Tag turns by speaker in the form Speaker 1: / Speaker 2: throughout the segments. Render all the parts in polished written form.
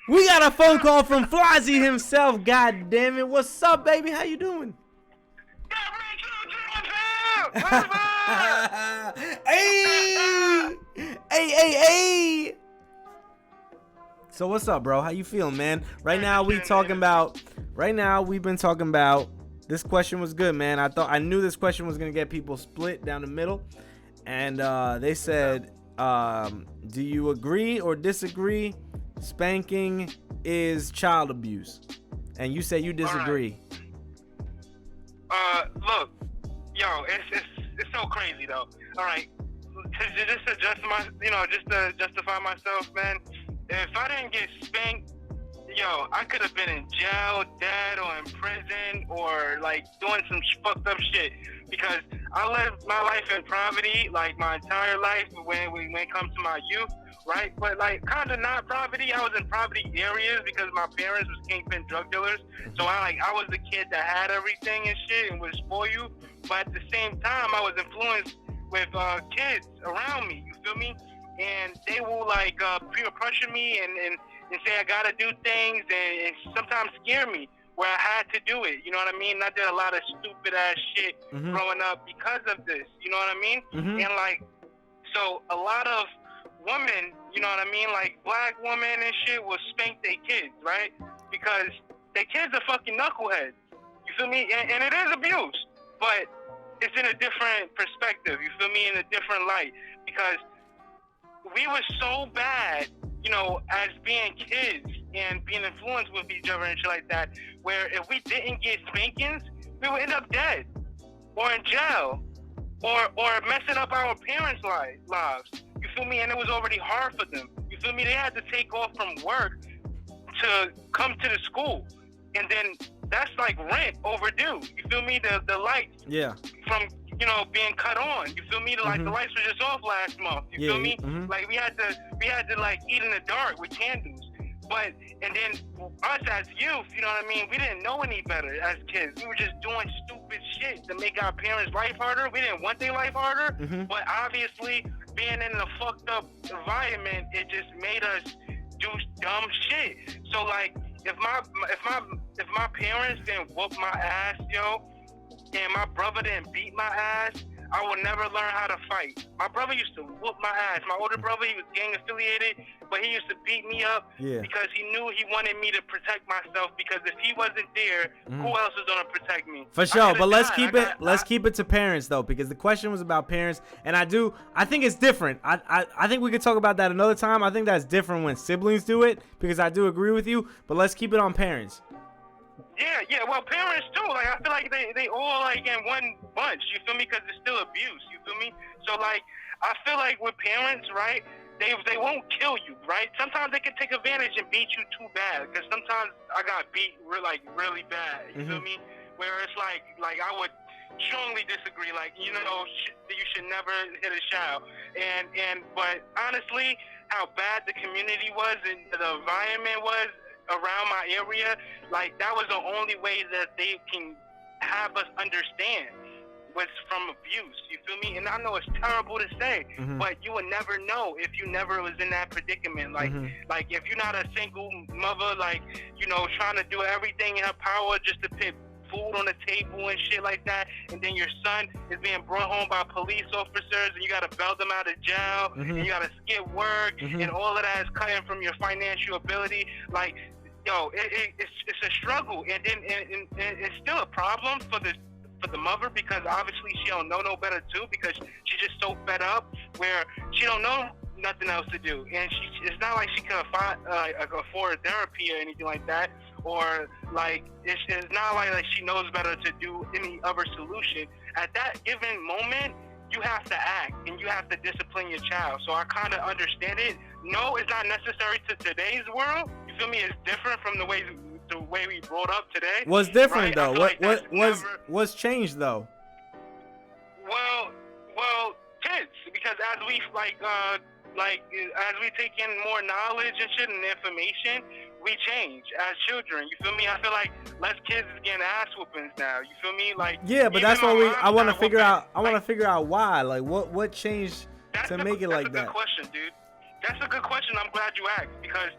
Speaker 1: We got a phone call from 1Flyizhie himself. God damn it! What's up, baby? How you doing? Hey, hey. So what's up, bro? How you feeling, man? Right now we've been talking about. This question was good, man. I knew this question was gonna get people split down the middle, and they said, do you agree or disagree? Spanking is child abuse, and you say you disagree.
Speaker 2: Look, yo, it's so crazy though. All right, just to justify myself, man. If I didn't get spanked, yo, I could have been in jail, dead, or in prison, or like doing some fucked up shit. Because I lived my life in poverty, like my entire life when it comes to my youth, right? But like kind of not poverty. I was in poverty areas because my parents was kingpin drug dealers. So I was the kid that had everything and shit and would spoil you. But at the same time, I was influenced with kids around me. You feel me? And they will like peer pressure me and say I gotta do things and sometimes scare me where I had to do it. You know what I mean? I did a lot of stupid ass shit growing up because of this. You know what I mean? And like, so a lot of women, you know what I mean? Like black women and shit will spank their kids, right? Because their kids are fucking knuckleheads. You feel me? And it is abuse, but it's in a different perspective. You feel me? In a different light, because we were so bad, you know, as being kids and being influenced with each other and shit like that, where if we didn't get spankings, we would end up dead or in jail or messing up our parents' lives. You feel me? And it was already hard for them. You feel me? They had to take off from work to come to the school. And then that's like rent overdue. You feel me? The lights from, you know, being cut on. You feel me? Like the lights were just off last month. You feel me? Like we had to like eat in the dark with candles. But and then us as youth, you know what I mean? We didn't know any better as kids. We were just doing stupid shit to make our parents' life harder. We didn't want their life harder. But obviously, being in a fucked up environment, it just made us do dumb shit. So like, if my parents didn't whoop my ass, yo, and my brother didn't beat my ass, I would never learn how to fight. My brother used to whoop my ass. My older brother, he was gang affiliated, but he used to beat me up because he knew he wanted me to protect myself, because if he wasn't there, who else was gonna protect me?
Speaker 1: For sure, but let's keep it to parents though, because the question was about parents, and I think it's different. I think we could talk about that another time. I think that's different when siblings do it, because I do agree with you, but let's keep it on parents.
Speaker 2: Yeah, well, parents too. Like, I feel like they all like in one bunch. You feel me? Because it's still abuse. You feel me? So like, I feel like with parents, right? They won't kill you, right? Sometimes they can take advantage and beat you too bad. Because sometimes I got beat really bad. You feel me? Where it's like I would strongly disagree. Like, you know, you should never hit a child. But honestly, how bad the community was and the environment was around my area, like that was the only way that they can have us understand was from abuse. You feel me? And I know it's terrible to say, but you would never know if you never was in that predicament. Like if you're not a single mother, like, you know, trying to do everything in her power just to put food on the table and shit like that, and then your son is being brought home by police officers and you gotta bail them out of jail and you gotta skip work and all of that is cutting from your financial ability. Like, yo, it's a struggle, and then and it's still a problem for the mother, because obviously she don't know no better too, because she's just so fed up where she don't know nothing else to do, and it's not like she can afford therapy or anything like that, or like it's not like she knows better to do any other solution. At that given moment, you have to act and you have to discipline your child. So I kind of understand it. No, it's not necessary to today's world. You feel me? It's different from the way we brought up today.
Speaker 1: What's different,
Speaker 2: right?
Speaker 1: though? What's changed though?
Speaker 2: Well, kids, because as we as we take in more knowledge and shit and information, we change as children. You feel me? I feel like less kids is getting ass whoopings now. You feel me? Like,
Speaker 1: yeah, but that's what I want to figure out. I want to figure out why. Like, what changed to make it like that?
Speaker 2: That's a good question, dude. That's a good question. I'm glad you asked, because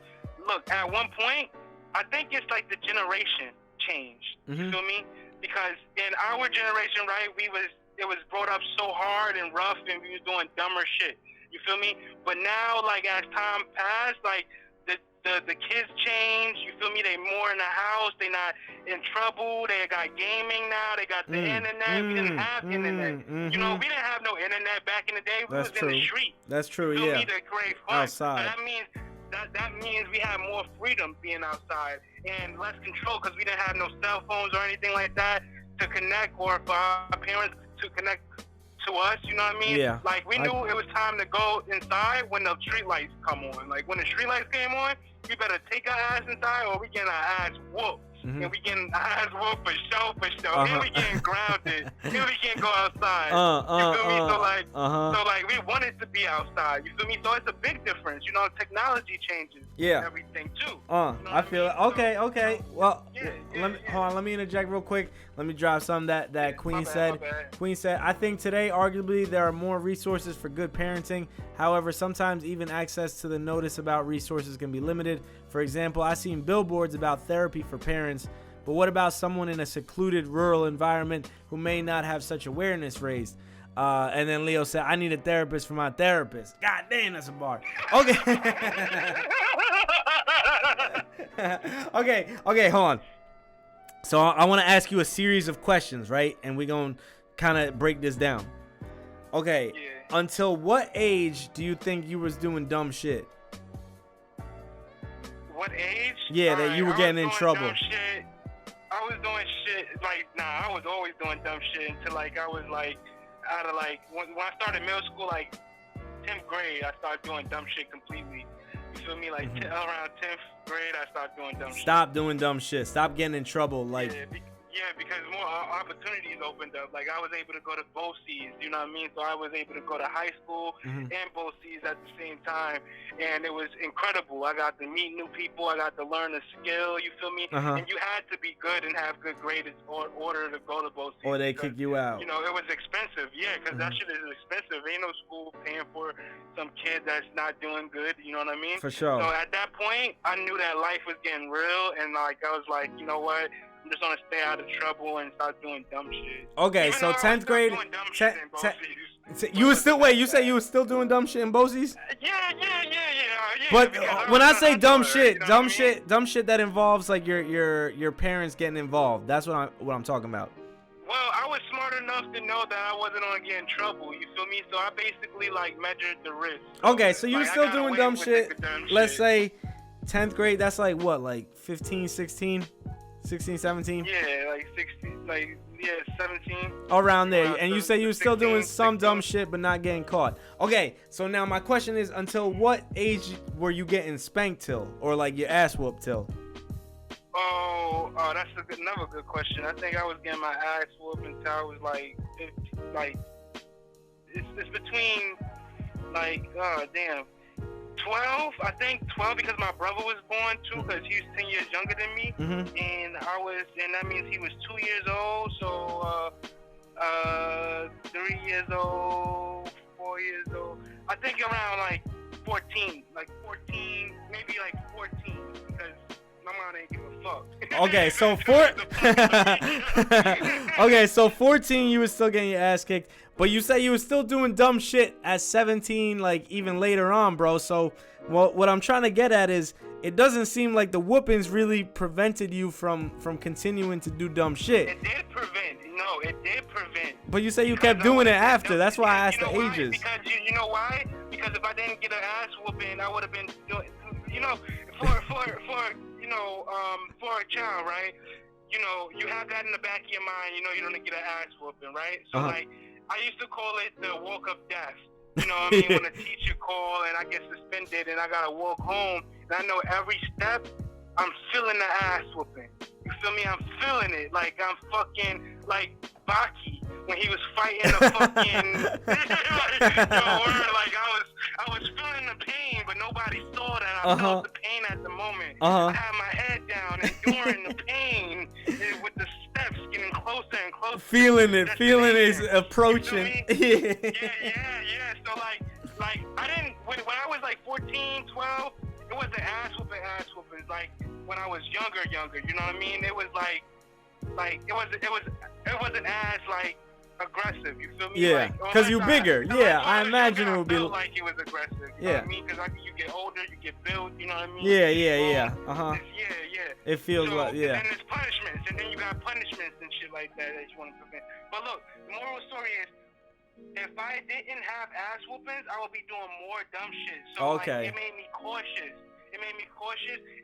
Speaker 2: look, at one point, I think it's like the generation changed. You feel me? Because in our generation, right, it was brought up so hard and rough, and we was doing dumber shit. You feel me? But now, like, as time passed, like, the kids change. You feel me? They more in the house. They not in trouble. They got gaming now. They got the internet. We didn't have internet. You know, we didn't have no internet back in the day. We was in the street.
Speaker 1: That's true.
Speaker 2: You feel
Speaker 1: Yeah.
Speaker 2: me? The great fun.
Speaker 1: Outside.
Speaker 2: So that means we have more freedom being outside and less control because we didn't have no cell phones or anything like that to connect, or for our parents to connect to us, you know what I mean?
Speaker 1: Yeah.
Speaker 2: Like, we knew it was time to go inside when the street lights come on. Like, when the street lights came on, we better take our ass inside or we getting our ass whooped. And we getting our ass whooped for sure. And we getting grounded. And we can't go outside. You feel me? So like we wanted to be outside. You feel me? So it's a big difference. You know, technology changes everything too. You know
Speaker 1: I feel it. Okay. Well,
Speaker 2: hold
Speaker 1: on. Let me interject real quick. Let me drop something that Queen said. Queen said, I think today, arguably, there are more resources for good parenting. However, sometimes even access to the notice about resources can be limited. For example, I've seen billboards about therapy for parents, but what about someone in a secluded rural environment who may not have such awareness raised? And then Leo said, I need a therapist for my therapist. God damn, that's a bar. Okay. Okay, hold on. So I want to ask you a series of questions, right? And we're going to kind of break this down. Okay. Yeah. Until what age do you think you was doing dumb shit?
Speaker 2: What age?
Speaker 1: Yeah, that you were getting in trouble.
Speaker 2: Dumb shit. I was doing shit like, I was always doing dumb shit until like I was like out of like when I started middle school, like 10th grade, I started doing dumb shit completely. You feel me? Like around 10th grade, I started doing dumb shit.
Speaker 1: Stop doing dumb shit. Stop getting in trouble. Like.
Speaker 2: Yeah, because more opportunities opened up. Like, I was able to go to both C's, you know what I mean? So I was able to go to high school and both C's at the same time. And it was incredible. I got to meet new people. I got to learn a skill, you feel me? And you had to be good and have good grades in order to go to both C's.
Speaker 1: Or they kick you out.
Speaker 2: You know, it was expensive. Yeah, because that shit is expensive. Ain't no school paying for some kid that's not doing good, you know what I mean?
Speaker 1: For sure.
Speaker 2: So at that point, I knew that life was getting real. And, like, I was like, you know what? I'm just gonna stay out of trouble and start doing dumb shit.
Speaker 1: Okay,
Speaker 2: even
Speaker 1: so 10th grade. You were still you say you were still doing dumb shit in BOCES?
Speaker 2: Yeah.
Speaker 1: But when I say dumb shit that involves like your parents getting involved. That's what I'm talking about.
Speaker 2: Well, I was smart enough to know that I wasn't gonna get in trouble. You feel me? So I basically like measured the risk.
Speaker 1: Okay, so you were still doing dumb shit. Let's say 10th grade. That's like what, like 15, 16? 16, 17?
Speaker 2: Yeah, like 16, 17.
Speaker 1: Around there. And you say you were still doing some dumb shit but not getting caught. Okay, so now my question is, until what age were you getting spanked till? Or like your ass whooped till?
Speaker 2: Oh, that's another good question. I think I was getting my ass whooped until I was like, 15, like, it's between, like, 12, I think 12, because my brother was born too, because he was 10 years younger than me, and that means he was 2 years old, so 3 years old, 4 years old, I think around like 14, maybe like 14, because my mom ain't give a fuck.
Speaker 1: Okay, so 14 you was still getting your ass kicked. But you say you were still doing dumb shit at 17, like even later on, bro. So what I'm trying to get at is, it doesn't seem like the whoopings really prevented you from continuing to do dumb shit.
Speaker 2: It did prevent. No, it did prevent.
Speaker 1: But you say you kept doing it after. That's why I asked the ages.
Speaker 2: Because you know why? Because if I didn't get an ass whooping, I would have been doing, you know, for a child, right? You know, you have that in the back of your mind. You know, you're gonna get an ass whooping, right? So like, I used to call it the walk of death. You know what I mean? When a teacher called and I get suspended and I gotta walk home, and I know every step, I'm feeling the ass whooping. You feel me? I'm feeling it. Like I'm fucking like Baki when he was fighting the fucking like I was feeling the pain, but nobody saw that. I felt the pain at the moment. I had my head down, enduring the pain with the steps getting closer and closer.
Speaker 1: Feeling it approaching.
Speaker 2: Yeah. So like I didn't when I was like 14, 12, it was the ass whooping. when I was younger. You know what I mean? It was like it wasn't as like aggressive. You feel me?
Speaker 1: Yeah, because you're bigger. Yeah, I imagine it would be.
Speaker 2: I felt like it was aggressive. You know what I mean? Because you get older, you get built. You know what I mean?
Speaker 1: Yeah.
Speaker 2: Yeah.
Speaker 1: It feels
Speaker 2: so,
Speaker 1: like, yeah.
Speaker 2: And then there's punishments, and then you got punishments and shit like that you want to prevent. But look, the moral story is, if I didn't have ass whoopings, I would be doing more dumb shit. So
Speaker 1: okay.
Speaker 2: Like, it made me cautious.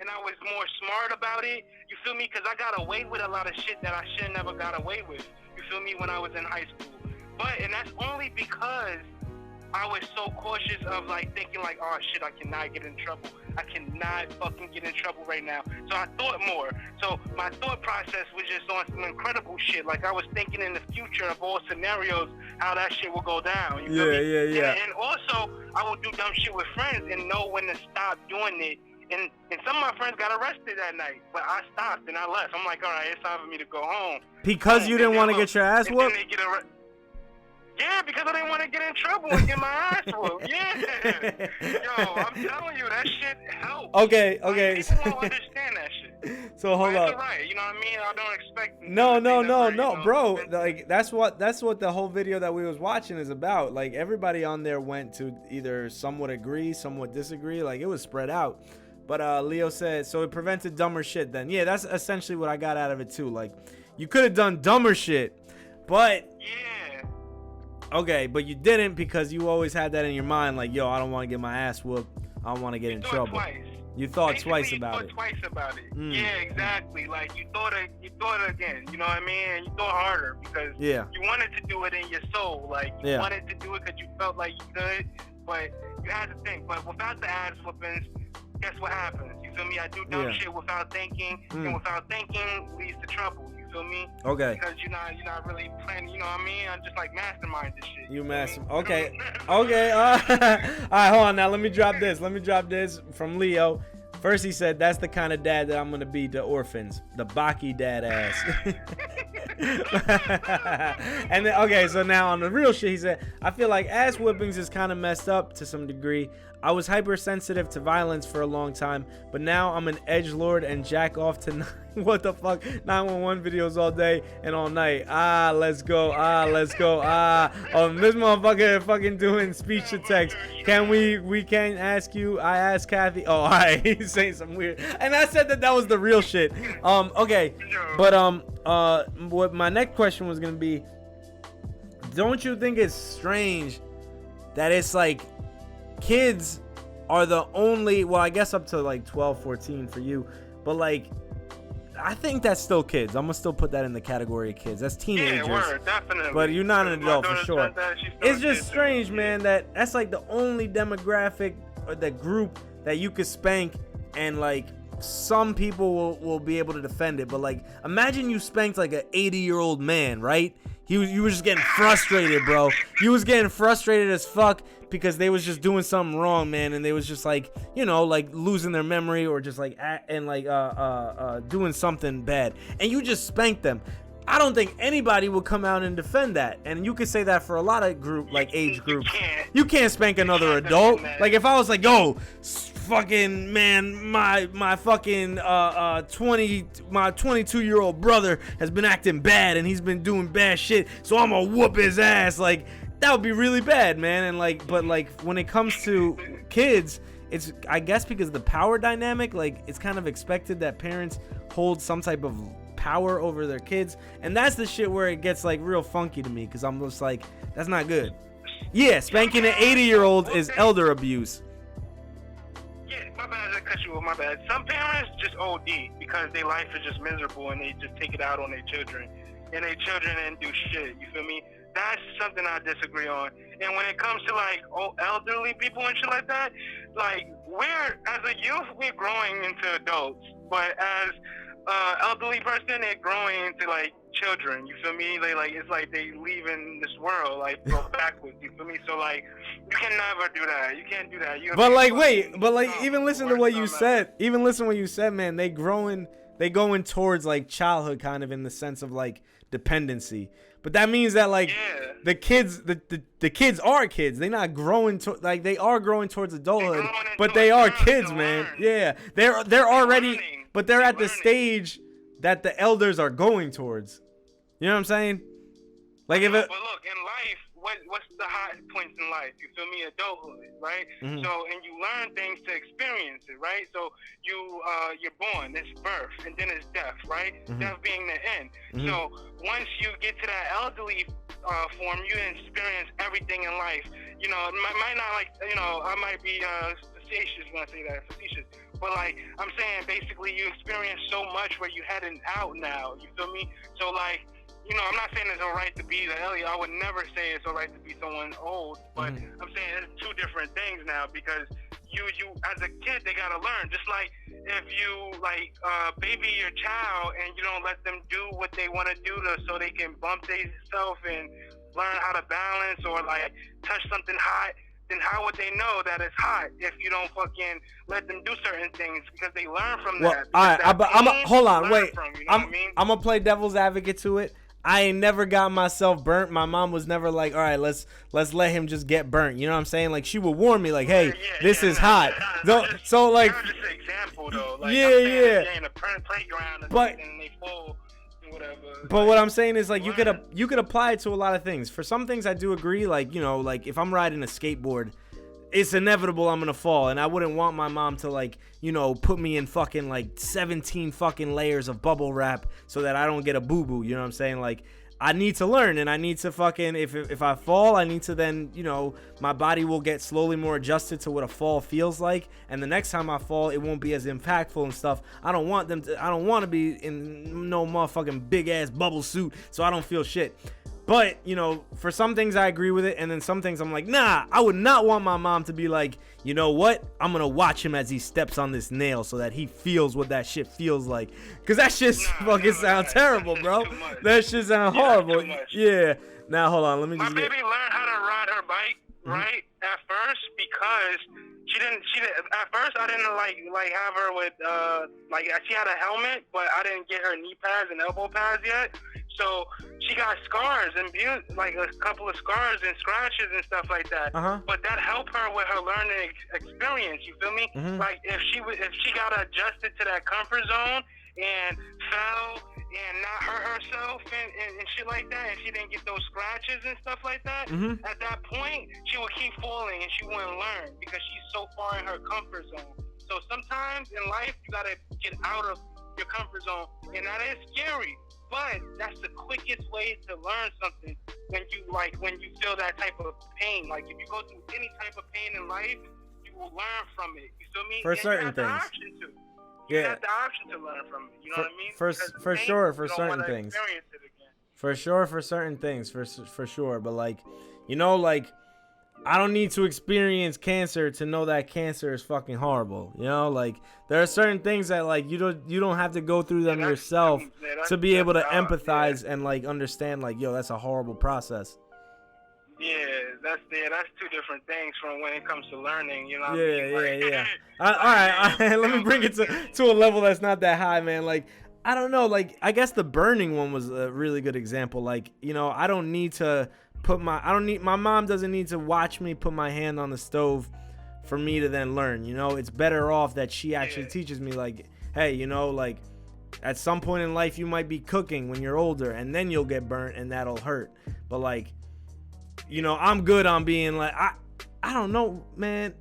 Speaker 2: And I was more smart about it. You feel me? Because I got away with a lot of shit that I should never got away with. You feel me? When I was in high school. And that's only because I was so cautious of like thinking like, oh shit, I cannot get in trouble. I cannot fucking get in trouble right now. So I thought more. So my thought process was just on some incredible shit. Like I was thinking in the future of all scenarios, how that shit will go down. You feel me?
Speaker 1: Yeah.
Speaker 2: And also, I would do dumb shit with friends and know when to stop doing it. And some of my friends got arrested that night, but I stopped and I left. I'm like, all right, it's time for me to go home.
Speaker 1: Because you didn't want to get your ass whooped?
Speaker 2: Yeah, because I didn't want to get in trouble and get my ass whooped. Yeah. Yo, I'm telling you, that shit helped.
Speaker 1: Okay.
Speaker 2: Like, people don't understand that shit.
Speaker 1: So hold
Speaker 2: up.
Speaker 1: up.
Speaker 2: Right. You know what I mean? I don't expect.
Speaker 1: No, bro. Like that's what the whole video that we was watching is about. Like everybody on there went to either somewhat agree, somewhat disagree. Like it was spread out. But Leo said, so it prevented dumber shit then. Yeah, that's essentially what I got out of it too. Like you could have done dumber shit, but
Speaker 2: yeah.
Speaker 1: Okay, but you didn't because you always had that in your mind, like, yo, I don't want to get my ass whooped. I don't want to get in trouble.
Speaker 2: Twice.
Speaker 1: You thought
Speaker 2: Basically,
Speaker 1: twice about it.
Speaker 2: Twice about it. Yeah, exactly. Like you thought it again. You know what I mean? And you thought harder because you wanted to do it in your soul. Like you wanted to do it because you felt like you could, but you had to think. But without the ass whoopings, guess what happens? You feel me? I do dumb shit without thinking, and without thinking leads to trouble. You feel me?
Speaker 1: Okay.
Speaker 2: Because you're not really planning. You know what I mean? I'm just like mastermind this shit.
Speaker 1: You mastermind. Okay. Okay. All right. Hold on. Now let me drop this from Leo. First, he said that's the kind of dad that I'm gonna be to orphans, the Baki dad ass. And then, okay, so now on the real shit, he said, I feel like ass whippings is kind of messed up to some degree. I was hypersensitive to violence for a long time, but now I'm an edgelord and jack off to what the fuck 911 videos all day and all night. Let's go. Oh, this motherfucker fucking doing speech to text. Can we can't ask you? I asked Kathy. Oh, all right. He's saying some weird. And I said that was the real shit. Okay, but what my next question was gonna be? Don't you think it's strange that it's like kids are the only, well, I guess up to like 12, 14 for you, but like I think that's still kids. I'm gonna still put that in the category of kids. That's teenagers.
Speaker 2: Yeah, word, definitely.
Speaker 1: But you're not an adult for sure. It's just strange, man, that's like the only demographic or the group that you could spank, and like some people will be able to defend it. But like, imagine you spanked like an 80-year-old man, right? You were just getting frustrated, bro. You was getting frustrated as fuck because they was just doing something wrong, man, and they was just like, you know, like losing their memory or just like doing something bad, and you just spanked them. I don't think anybody would come out and defend that, and you could say that for a lot of age groups. You can't spank another adult. Like if I was like, yo, fucking man, my fucking 22-year-old brother has been acting bad and he's been doing bad shit, so I'm gonna whoop his ass. Like that would be really bad, man. And like, but like when it comes to kids, it's, I guess because of the power dynamic, like it's kind of expected that parents hold some type of power over their kids, and that's the shit where it gets like real funky to me, because I'm just like, that's not good. Yeah, spanking an 80-year-old is elder abuse.
Speaker 2: Yeah, my bad, I cut you off, my bad. Some parents just OD because their life is just miserable and they just take it out on their children, and their children didn't do shit, you feel me? That's something I disagree on. And when it comes to like elderly people and shit like that, like as a youth, we're growing into adults, but as elderly person, they're growing into like children, you feel me? They like, it's like they leaving this world, like go backwards, you feel me? So like, you can never do that. You can't do that.
Speaker 1: But like, wait, but like, even listen to what you said. Even listen to what you said, man. They going towards like childhood, kind of in the sense of like dependency. But that means that like the kids, the kids are kids. They're not growing to, like, they are growing towards adulthood, but they are kids, man. Yeah, they're already. but they're at the
Speaker 2: learning.
Speaker 1: stage that the elders are going towards. You know what I'm saying? Like if it,
Speaker 2: But look, in life, what's the high points in life? You feel me? Adulthood, right?
Speaker 1: Mhm.
Speaker 2: So, and you learn things to experience it, right? So you're born, it's birth, and then it's death, right?
Speaker 1: Mhm.
Speaker 2: Death being the end.
Speaker 1: Mhm.
Speaker 2: So once you get to that elderly form, you experience everything in life. You know, it might not like, you know, I might be facetious when I say that, facetious. But like I'm saying, basically, you experience so much where you heading out now. You feel me? So like, you know, I'm not saying it's alright to be the elder. I would never say it's alright to be someone old. But
Speaker 1: Mhm.
Speaker 2: I'm saying it's two different things now, because you as a kid, they gotta learn. Just like if you like baby your child and you don't let them do what they want to do so they can bump themselves and learn how to balance, or like touch something hot, then how would they know that it's hot if you don't fucking let them do certain things? Because they learn from
Speaker 1: well,
Speaker 2: that.
Speaker 1: all right, hold on,
Speaker 2: learn
Speaker 1: wait.
Speaker 2: from, you know what I mean?
Speaker 1: I'm gonna play devil's advocate to it. I ain't never got myself burnt. My mom was never like, all right, let's let him just get burnt. You know what I'm saying? Like she would warn me, like, hey, this is hot. So like,
Speaker 2: just an example though. Like,
Speaker 1: yeah,
Speaker 2: I'm saying
Speaker 1: yeah.
Speaker 2: if they're in a playground
Speaker 1: But-
Speaker 2: and they fall and whatever.
Speaker 1: But what I'm saying is like you could apply it to a lot of things. For some things I do agree, like, you know, like if I'm riding a skateboard, it's inevitable I'm gonna fall, and I wouldn't want my mom to, like, you know, put me in fucking like 17 fucking layers of bubble wrap so that I don't get a boo-boo. You know what I'm saying? Like, I need to learn, and I need to fucking, if I fall, I need to then, you know, my body will get slowly more adjusted to what a fall feels like, and the next time I fall, it won't be as impactful and stuff. I don't want to be in no motherfucking big ass bubble suit so I don't feel shit. But, you know, for some things I agree with it, and then some things I'm like, nah, I would not want my mom to be like, you know what? I'm going to watch him as he steps on this nail so that he feels what that shit feels like. Because that shit fucking sounds terrible, bro. That shit sounds horrible. Yeah. Now, hold on. Let me
Speaker 2: My
Speaker 1: just
Speaker 2: baby learned how to ride her bike, right, at first, because she didn't, at first I didn't like have her with, like, she had a helmet, but I didn't get her knee pads and elbow pads yet. So she got scars and like a couple of scars and scratches and stuff like that. But that helped her with her learning experience. You feel me? Like if she got adjusted to that comfort zone and fell and not hurt herself and shit like that, and she didn't get those scratches and stuff like that, at that point she would keep falling and she wouldn't learn because she's so far in her comfort zone. So sometimes in life you gotta get out of your comfort zone, and that is scary. But that's the quickest way to learn something when you feel that type of pain. Like if you go through any type of pain in life, you will learn from it. You feel me?
Speaker 1: For certain things.
Speaker 2: You have the option to learn from it. You know what I mean?
Speaker 1: For sure, for certain things. For sure, for certain things, for sure. But like, you know, like, I don't need to experience cancer to know that cancer is fucking horrible. You know, like there are certain things that like you don't have to go through them yourself to be able to empathize and like understand like, yo, that's a horrible process.
Speaker 2: Yeah, that's two different things from when it comes to learning. You know what
Speaker 1: I mean?
Speaker 2: Yeah.
Speaker 1: All right. Let me bring it to a level that's not that high, man. Like, I don't know. Like, I guess the burning one was a really good example. Like, you know, I don't need to my mom doesn't need to watch me put my hand on the stove for me to then learn. You know, it's better off that she actually teaches me, like, hey, you know, like at some point in life you might be cooking when you're older and then you'll get burnt and that'll hurt. But like, you know, I'm good on being like, I don't know, man.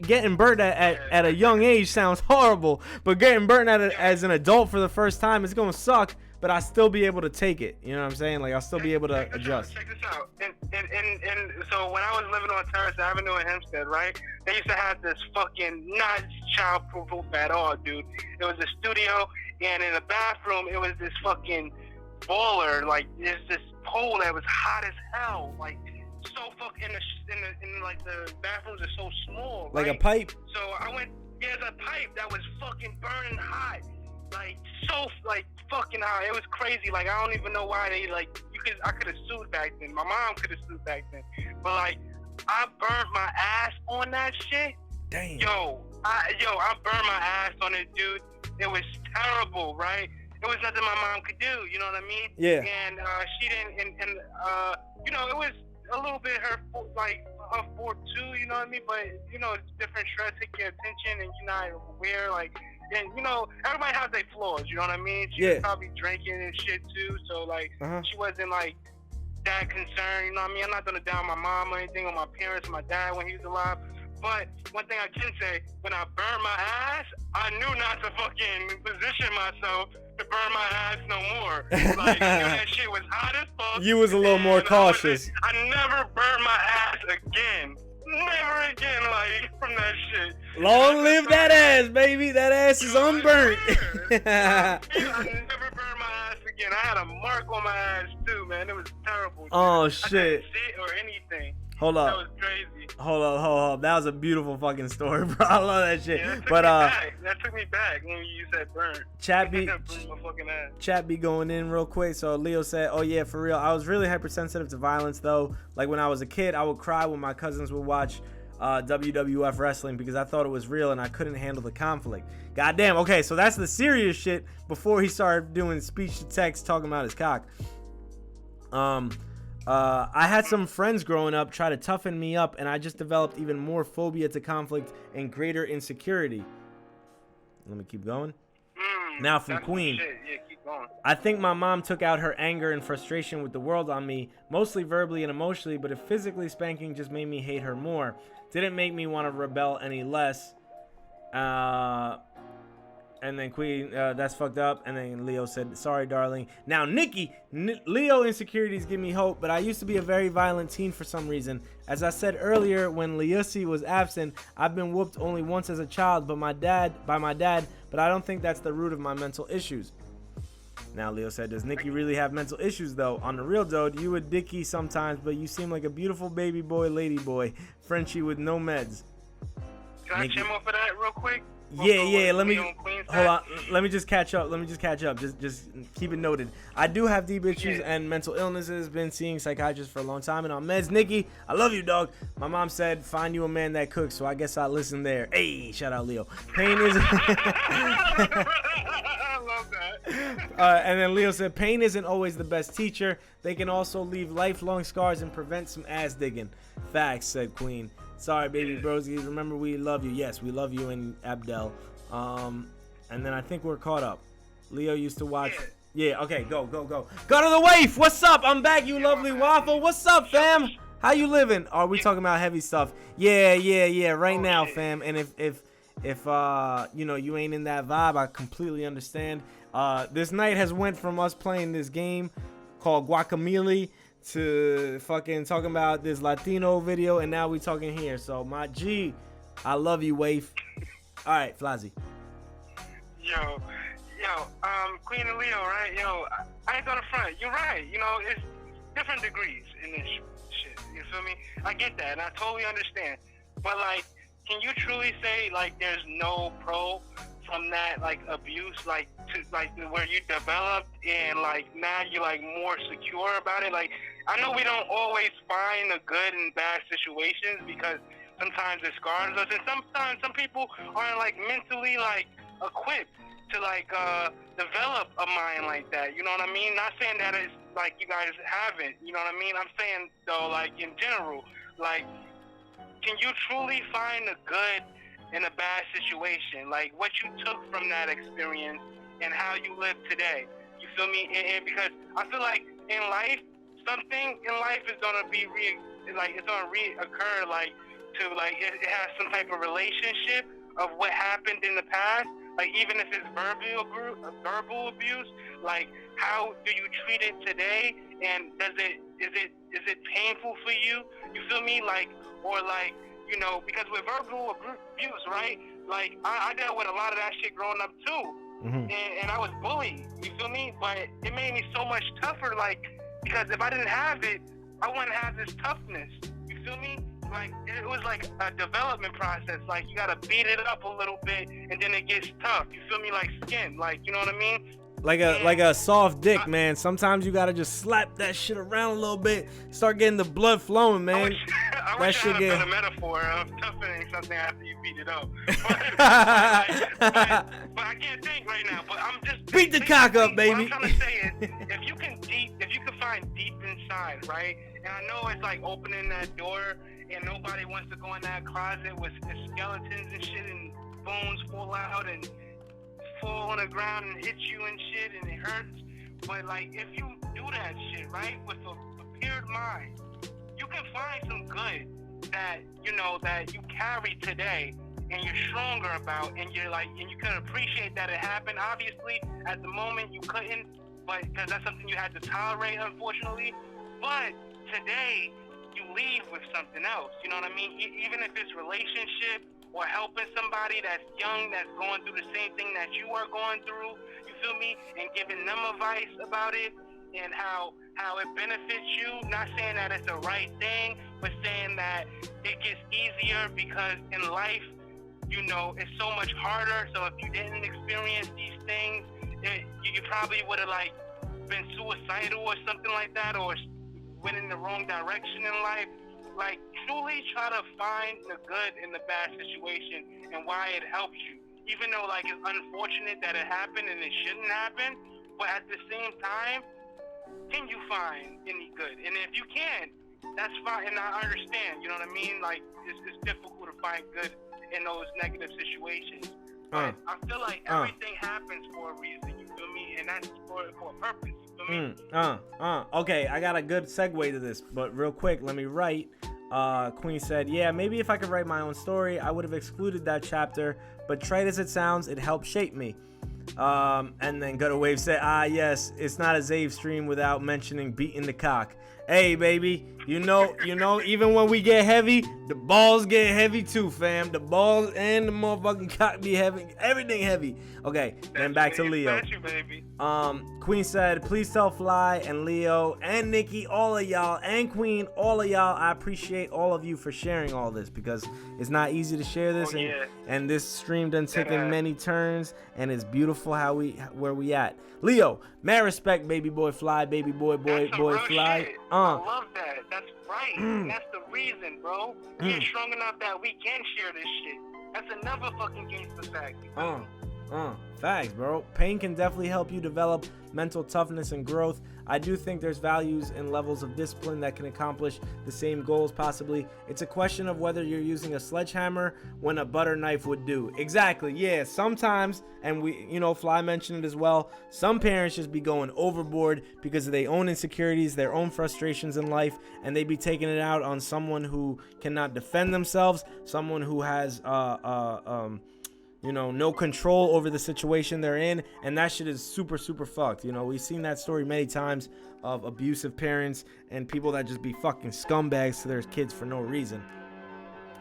Speaker 1: Getting burnt at a young age sounds horrible, but getting burnt as an adult for the first time is gonna suck. But I'll still be able to take it. You know what I'm saying? Like, I'll still be able to adjust.
Speaker 2: Check this out. And so when I was living on Terrace Avenue in Hempstead, right? They used to have this fucking not child-proof at all, dude. It was a studio, and in the bathroom, it was this fucking boiler. Like, there's this pole that was hot as hell. Like, so fucking in like the bathrooms are so small.
Speaker 1: Like
Speaker 2: right?
Speaker 1: a pipe.
Speaker 2: So I went. There's a pipe that was fucking burning hot. Like so, like fucking hot. It was crazy. Like I don't even know why they like. I could have sued back then. My mom could have sued back then. But like, I burned my ass on that shit.
Speaker 1: Damn.
Speaker 2: I burned my ass on it, dude. It was terrible, right? It was nothing my mom could do. You know what I mean?
Speaker 1: Yeah.
Speaker 2: And she didn't. And you know, it was a little bit her fault too. You know what I mean? But you know, it's different stress, take your attention, and you're not aware. Like, and you know, everybody has their flaws. You know what I mean? She was probably drinking and shit too, so like she wasn't like that concerned. You know what I mean? I'm not gonna down my mom or anything, or my parents, or my dad when he was alive. But one thing I can say, when I burned my ass, I knew not to fucking position myself to burn my ass no more. Like, you know, that shit was hot as fuck.
Speaker 1: You was a little more cautious.
Speaker 2: I never burned my ass again. Never again, like, from that shit.
Speaker 1: Long live that ass, baby. That ass is unburnt.
Speaker 2: I never burned my ass again. I had a mark on my ass, too, man. It was terrible.
Speaker 1: Oh,
Speaker 2: dude.
Speaker 1: shit.
Speaker 2: I couldn't sit or anything.
Speaker 1: Hold up.
Speaker 2: That was crazy.
Speaker 1: Hold up. That was a beautiful fucking story, bro. I love that shit.
Speaker 2: Yeah, that took me back when you said burn.
Speaker 1: Chat be going in real quick. So Leo said, "Oh yeah, for real. I was really hypersensitive to violence though. Like when I was a kid, I would cry when my cousins would watch WWF wrestling because I thought it was real and I couldn't handle the conflict. Goddamn. Okay, so that's the serious shit before he started doing speech to text talking about his cock. I had some friends growing up try to toughen me up, and I just developed even more phobia to conflict and greater insecurity." Let me keep going. Now from Queen.
Speaker 2: Yeah, keep going.
Speaker 1: "I think my mom took out her anger and frustration with the world on me, mostly verbally and emotionally, but if physically spanking just made me hate her more. Didn't make me want to rebel any less." And then Queen, "That's fucked up." And then Leo said, "Sorry, darling." Now, Nikki, Leo insecurities give me hope, but I used to be a very violent teen for some reason. As I said earlier, when Leussi was absent, I've been whooped only once as a child by my dad, but I don't think that's the root of my mental issues. Now, Leo said, "Does Nikki really have mental issues, though? On the real, though, you a dickie sometimes, but you seem like a beautiful baby boy, lady boy. Frenchie with no meds."
Speaker 2: Can I chime off of that real quick?
Speaker 1: Yeah. Let me hold on. Let me just catch up. Just keep it noted. I do have deep issues and mental illnesses. Been seeing psychiatrists for a long time and on meds. Nikki, I love you, dog. My mom said, "Find you a man that cooks," so I guess I'll listen there. Hey, shout out Leo. Pain is.
Speaker 2: I love that.
Speaker 1: And then Leo said, "Pain isn't always the best teacher. They can also leave lifelong scars and prevent some ass digging." Facts, said Queen. "Sorry, baby brosies. Remember, we love you." Yes, we love you and Abdel. And then I think we're caught up. Leo used to watch. Yeah, okay, go. Go to the waif. What's up? I'm back, you lovely waffle. What's up, fam? How you living? Are we talking about heavy stuff? Yeah. Right now, fam. And if you know, you ain't in that vibe, I completely understand. This night has went from us playing this game called Guacamole to fucking talking about this Latino video, and now we talking here. So my G, I love you, waif. All right, 1Flyizhie.
Speaker 2: Yo, Queen and Leo, right? Yo, I ain't gonna front. You're right. You know, it's different degrees in this shit. You feel me? I get that, and I totally understand. But like, can you truly say like there's no pro from that like abuse, like to like where you developed and like now you're like more secure about it? Like, I know we don't always find the good and bad situations because sometimes it scars us, and sometimes some people aren't like mentally like equipped to like develop a mind like that. You know what I mean? Not saying that it's like you guys haven't. You know what I mean? I'm saying though, like in general, like, can you truly find the good in a bad situation? Like what you took from that experience and how you live today. You feel me? And because I feel like in life, something in life is gonna be it's gonna reoccur. Like to like it has some type of relationship of what happened in the past. Like even if it's verbal abuse, like how do you treat it today? And is it painful for you? You feel me? Like, or like, you know, because with verbal abuse, right? Like I dealt with a lot of that shit growing up too. Mm-hmm. And I was bullied, you feel me? But it made me so much tougher, like, because if I didn't have it, I wouldn't have this toughness, you feel me? Like, it was like a development process, like, you gotta beat it up a little bit, and then it gets tough, you feel me? Like skin, like, you know what I mean?
Speaker 1: Like a soft dick, man. Sometimes you gotta just slap that shit around a little bit, start getting the blood flowing, man.
Speaker 2: I wish I had a better metaphor of toughening something after you beat it up. But I can't think right now. But I'm just
Speaker 1: beat the cock up, baby.
Speaker 2: What I'm trying to say is, if you can find deep inside, right? And I know it's like opening that door, and nobody wants to go in that closet with skeletons and shit, and bones fall out, and fall on the ground and hit you and shit, and it hurts. But like, if you do that shit right with a prepared mind, you can find some good that that you carry today, and you're stronger about, and you're like, and you can appreciate that it happened. Obviously, at the moment you couldn't, but because that's something you had to tolerate, unfortunately. But today, you leave with something else. You know what I mean? Even if it's relationship or helping somebody that's young, that's going through the same thing that you are going through. You feel me? And giving them advice about it and how it benefits you. Not saying that it's the right thing, but saying that it gets easier because in life, it's so much harder. So if you didn't experience these things, you probably would have like been suicidal or something like that, or went in the wrong direction in life. Like, truly try to find the good in the bad situation and why it helps you. Even though like it's unfortunate that it happened and it shouldn't happen, but at the same time, can you find any good? And if you can, that's fine, and I understand. You know what I mean? Like, it's difficult to find good in those negative situations. But I feel like everything happens for a reason, you feel me? And that's for a purpose, you feel me?
Speaker 1: Okay, I got a good segue to this, but real quick, let me write. Queen said, yeah, maybe if I could write my own story, I would have excluded that chapter, but trite as it sounds, it helped shape me. And then Gutter Wave said, yes, it's not a Zave stream without mentioning beating the cock. Hey, baby, you know, even when we get heavy, the balls get heavy too, fam. The balls and the motherfucking cock be heavy, everything heavy. Okay, then back to Leo. Queen said, please tell Fly and Leo and Nikki, all of y'all, and Queen, all of y'all, I appreciate all of you for sharing all this, because it's not easy to share this, and this stream done taken many turns, and it's beautiful where we at. Leo, mad respect, baby boy Fly, baby boy Fly.
Speaker 2: Shit. I love that. That's right. And that's the reason, bro. We're strong enough that we can share this shit. That's another fucking gangster fact.
Speaker 1: Facts, bro. Pain can definitely help you develop mental toughness and growth. I do think there's values and levels of discipline that can accomplish the same goals possibly. It's a question of whether you're using a sledgehammer when a butter knife would do. Exactly, yeah. Sometimes, and Fly mentioned it as well, some parents just be going overboard because of their own insecurities, their own frustrations in life, and they be taking it out on someone who cannot defend themselves, someone who has no control over the situation they're in, and that shit is super, super fucked. We've seen that story many times of abusive parents and people that just be fucking scumbags to their kids for no reason.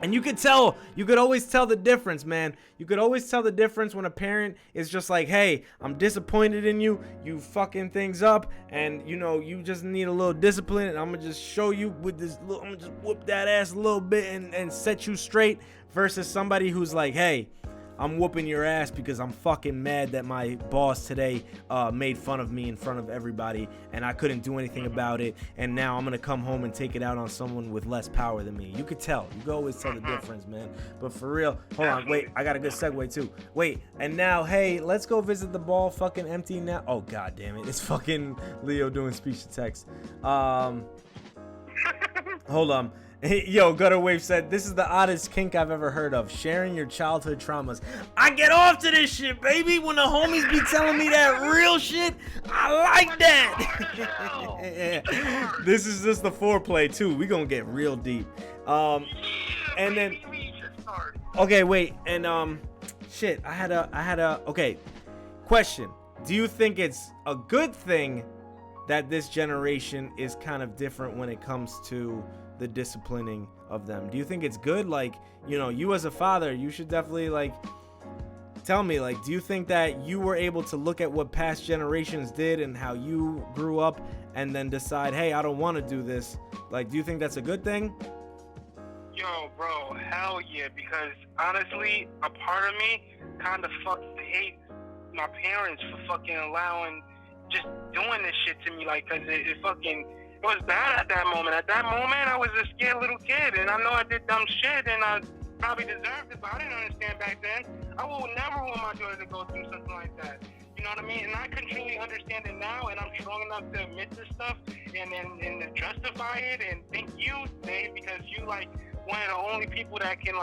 Speaker 1: And you could always tell the difference, man. You could always tell the difference when a parent is just like, hey, I'm disappointed in you, you fucking things up, and you just need a little discipline, and I'm gonna just show you with this I'm gonna just whoop that ass a little bit and set you straight, versus somebody who's like, hey, I'm whooping your ass because I'm fucking mad that my boss today made fun of me in front of everybody and I couldn't do anything about it, and now I'm gonna come home and take it out on someone with less power than me. You could tell. You could always tell the difference, man. But for real, hold on, wait, I got a good segue too. Wait, and now, hey, let's go visit the ball fucking empty now. Oh, god damn it. It's fucking Leo doing speech to text. Hold on. Yo, Gutter Wave said, this is the oddest kink I've ever heard of. Sharing your childhood traumas. I get off to this shit, baby. When the homies be telling me that real shit, I like that. This is just the foreplay, too. We gonna get real deep. And then... Okay, wait. And, shit. I had a... Okay. Question. Do you think it's a good thing that this generation is kind of different when it comes to the disciplining of them? Do you think it's good? Like, you as a father, you should definitely tell me, do you think that you were able to look at what past generations did and how you grew up and then decide, hey, I don't want to do this? Do you think that's a good thing?
Speaker 2: Yo, bro, hell yeah, because honestly, a part of me kind of fucking hates my parents for fucking allowing, just doing this shit to me, cause it was bad at that moment. At that moment, I was a scared little kid, and I know I did dumb shit, and I probably deserved it, but I didn't understand back then. I will never want my daughter to go through something like that. You know what I mean? And I can truly understand it now, and I'm strong enough to admit this stuff and to justify it. And thank you, Dave, because you one of the only people that can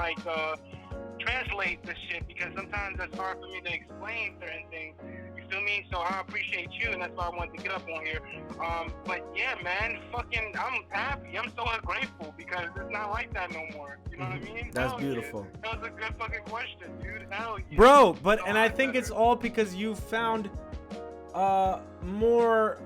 Speaker 2: translate this shit because sometimes it's hard for me to explain certain things. You feel me? So I appreciate you, and that's why I wanted to get up on here. But yeah, man, fucking, I'm happy. I'm so grateful because it's not like that no more. You know what I mean?
Speaker 1: That's beautiful.
Speaker 2: Yeah. That was a good fucking question, dude. Hell yeah.
Speaker 1: Bro, and I think it's all because you found more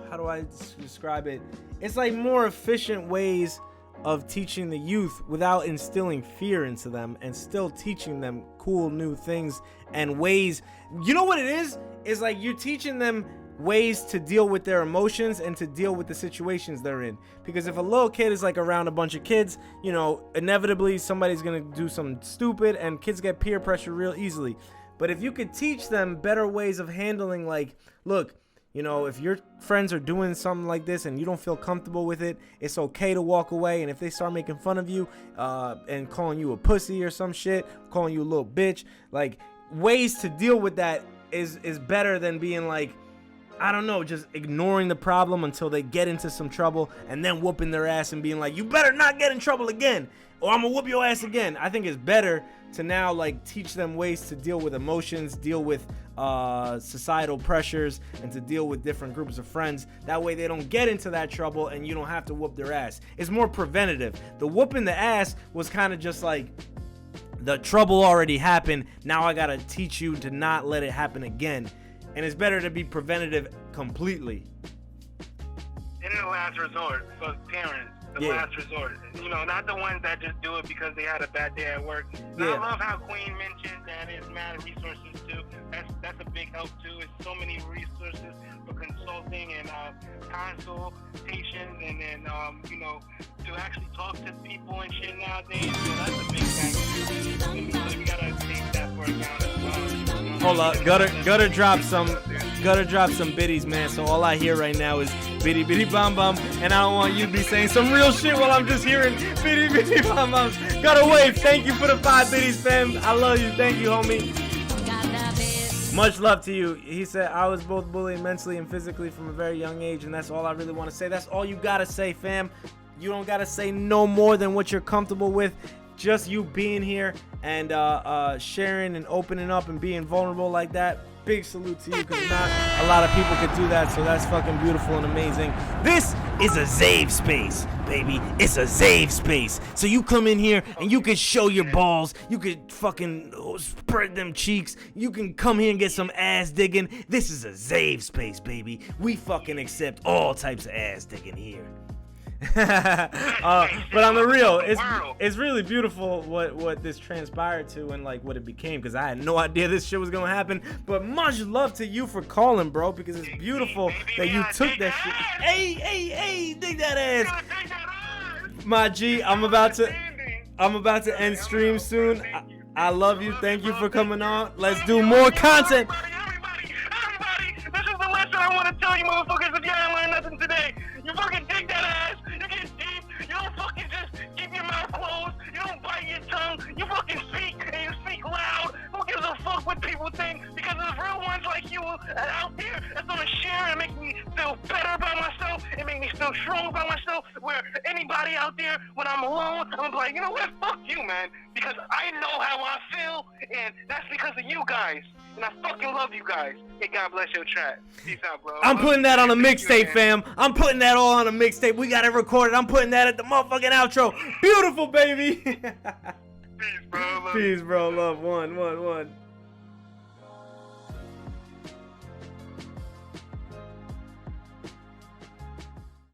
Speaker 1: how do I describe it? It's like more efficient ways of teaching the youth without instilling fear into them and still teaching them cool new things and ways. You know what it is? It's like you're teaching them ways to deal with their emotions and to deal with the situations they're in. Because if a little kid is like around a bunch of kids, you know, inevitably somebody's gonna do something stupid, and kids get peer pressure real easily. But if you could teach them better ways of handling, like, look, you know, if your friends are doing something like this and you don't feel comfortable with it, it's okay to walk away. And if they start making fun of you and calling you a pussy or some shit, calling you a little bitch, like, ways to deal with that is better than being like, I don't know, just ignoring the problem until they get into some trouble and then whooping their ass and being like, you better not get in trouble again or I'm gonna whoop your ass again. I think it's better to now, like, teach them ways to deal with emotions, deal with societal pressures, and to deal with different groups of friends. That way they don't get into that trouble and you don't have to whoop their ass. It's more preventative. The whooping the ass was kind of just like, the trouble already happened, now I gotta teach you to not let it happen again. And it's better to be preventative completely.
Speaker 2: In the last resort for parents. The last resort. You know, not the ones that just do it because they had a bad day at work. Yeah. I love how Queen mentioned that it's mad resources too. That's a big help too. It's so many resources for consulting and consultations, and then you know, to actually talk to people and shit nowadays. So that's a big thing. So you gotta take that for account as well.
Speaker 1: Hold up, gotta drop some biddies, man. So all I hear right now is biddy biddy bum bum, and I don't want you to be saying some real shit while I'm just hearing biddy biddy bum bums. Gotta wave. Thank you for the 5 biddies, fam. I love you. Thank you, homie. Much love to you. He said, I was both bullied mentally and physically from a very young age, and that's all I really want to say. That's all you gotta say, fam. You don't gotta say no more than what you're comfortable with. Just you being here and sharing and opening up and being vulnerable like that. Big salute to you, because not a lot of people could do that, so that's fucking beautiful and amazing. This is a Zave space, baby. It's a Zave space. So you come in here and you can show your balls. You could fucking spread them cheeks. You can come here and get some ass digging. This is a Zave space, baby. We fucking accept all types of ass digging here. But on the real, it's really beautiful what this transpired to and like what it became, because I had no idea this shit was gonna happen. But much love to you for calling, bro, because it's beautiful that you took that shit. Hey, dig that ass, my G. I'm about to end stream soon. I love you. Thank you for coming on. Let's do more content.
Speaker 2: Everybody, this is the lesson I want to tell you, motherfuckers. If you ain't learned nothing today, you fucking dig that ass. You get deep. You don't fucking just keep your mouth closed. You don't bite your tongue. You fucking speak, and you speak loud. Who gives a fuck what people think? Because there's real ones like you out there that's gonna share and make me feel better about myself and make me feel strong about myself. Where anybody out there, when I'm alone, I'm gonna be like, you know what? Fuck you, man. Because I know how I feel, and that's because of you guys. And I fucking love you guys. Hey, God bless your track. Peace out, bro.
Speaker 1: I'm putting that on a mixtape, fam. I'm putting that all on a mixtape. We got it recorded. I'm putting that at the motherfucking outro. Beautiful, baby.
Speaker 2: Peace, bro.
Speaker 1: Peace, bro. Love. One.